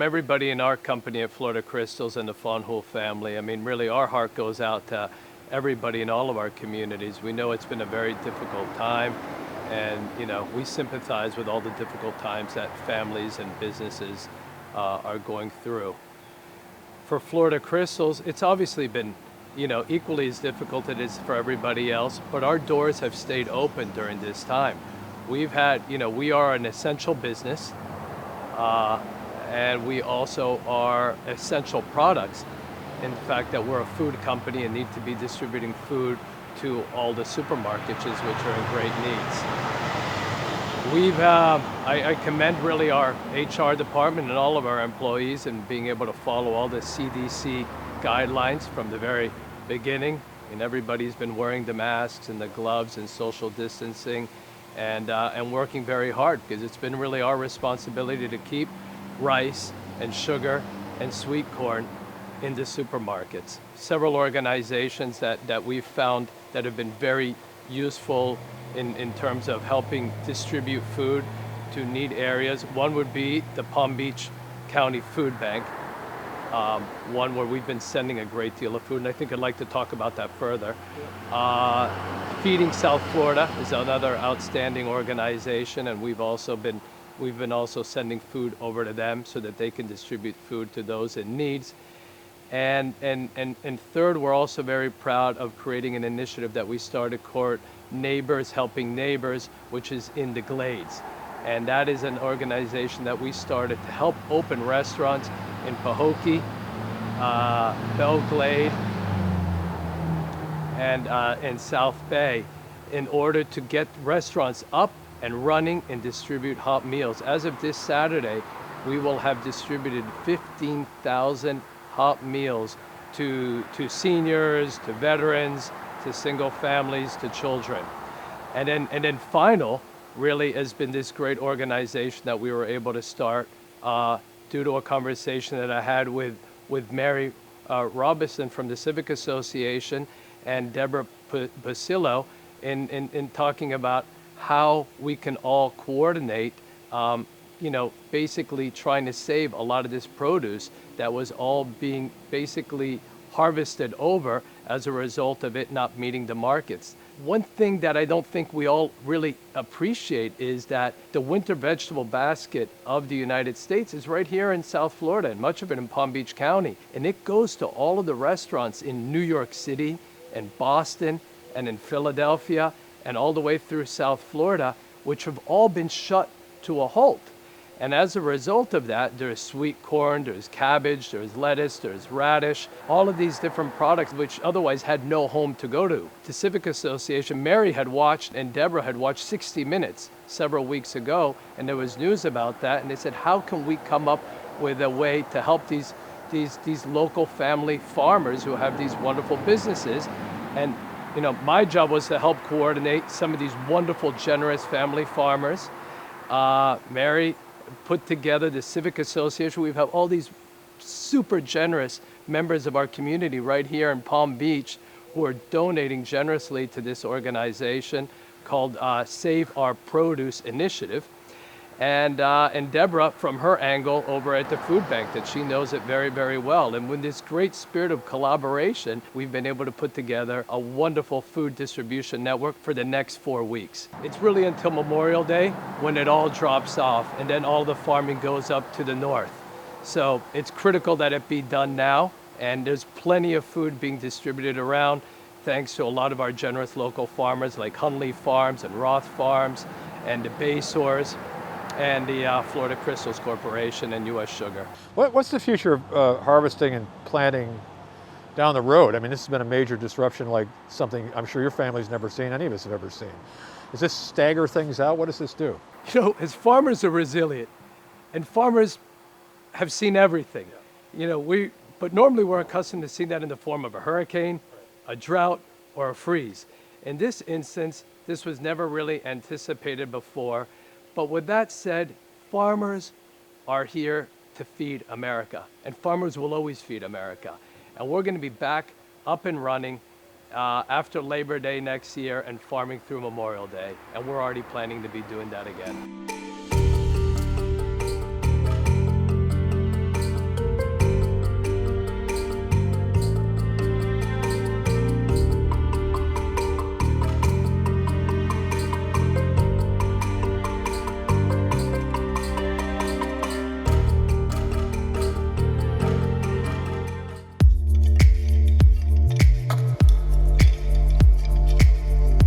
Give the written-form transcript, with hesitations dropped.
everybody in our company at Florida Crystals and the Fanjul family, I mean, really our heart goes out to everybody in all of our communities. We know it's been a very difficult time, and we sympathize with all the difficult times that families and businesses are going through. For Florida Crystals, it's obviously been equally as difficult as it is for everybody else, but our doors have stayed open during this time. We've had, we are an essential business, and we also are essential products. In fact, that we're a food company and need to be distributing food to all the supermarkets, which are in great needs. I commend really our HR department and all of our employees in being able to follow all the CDC guidelines from the very beginning. And everybody's been wearing the masks and the gloves and social distancing and working very hard, because it's been really our responsibility to keep rice and sugar and sweet corn in the supermarkets. Several organizations that we've found that have been very useful in terms of helping distribute food to need areas. One would be the Palm Beach County Food Bank, one where we've been sending a great deal of food, and I think I'd like to talk about that further. Feeding South Florida is another outstanding organization, and we've been also sending food over to them so that they can distribute food to those in needs. And third, we're also very proud of creating an initiative that we started called Neighbors Helping Neighbors, which is in the Glades. And that is an organization that we started to help open restaurants in Pahokee, Belle Glade, and in South Bay, in order to get restaurants up and running and distribute hot meals. As of this Saturday, we will have distributed 15,000 hot meals to seniors, to veterans, to single families, to children. And then final really has been this great organization that we were able to start due to a conversation that I had with Mary Robinson from the Civic Association and Deborah Basillo in talking about how we can all coordinate, basically trying to save a lot of this produce that was all being basically harvested over as a result of it not meeting the markets. One thing that I don't think we all really appreciate is that the winter vegetable basket of the United States is right here in South Florida, and much of it in Palm Beach County. And it goes to all of the restaurants in New York City and Boston and in Philadelphia and all the way through South Florida, which have all been shut to a halt. And as a result of that, there's sweet corn, there's cabbage, there's lettuce, there's radish, all of these different products which otherwise had no home to go to. The Civic Association, Mary had watched and Deborah had watched 60 Minutes several weeks ago, and there was news about that, and they said, how can we come up with a way to help these local family farmers who have these wonderful businesses? And my job was to help coordinate some of these wonderful, generous family farmers. Mary put together the Civic Association. We have all these super generous members of our community right here in Palm Beach who are donating generously to this organization called Save Our Produce Initiative. And Deborah, from her angle over at the food bank, that she knows it very, very well. And with this great spirit of collaboration, we've been able to put together a wonderful food distribution network for the next 4 weeks. It's really until Memorial Day when it all drops off, and then all the farming goes up to the north. So it's critical that it be done now, and there's plenty of food being distributed around thanks to a lot of our generous local farmers like Hunley Farms and Roth Farms and the Basors and the Florida Crystals Corporation and U.S. Sugar. What's the future of harvesting and planting down the road? I mean, this has been a major disruption, like something I'm sure your family's never seen, any of us have ever seen. Does this stagger things out? What does this do? As farmers are resilient, and farmers have seen everything. But normally we're accustomed to seeing that in the form of a hurricane, a drought, or a freeze. In this instance, this was never really anticipated before. But with that said, farmers are here to feed America, and farmers will always feed America. And we're going to be back up and running after Labor Day next year and farming through Memorial Day. And we're already planning to be doing that again.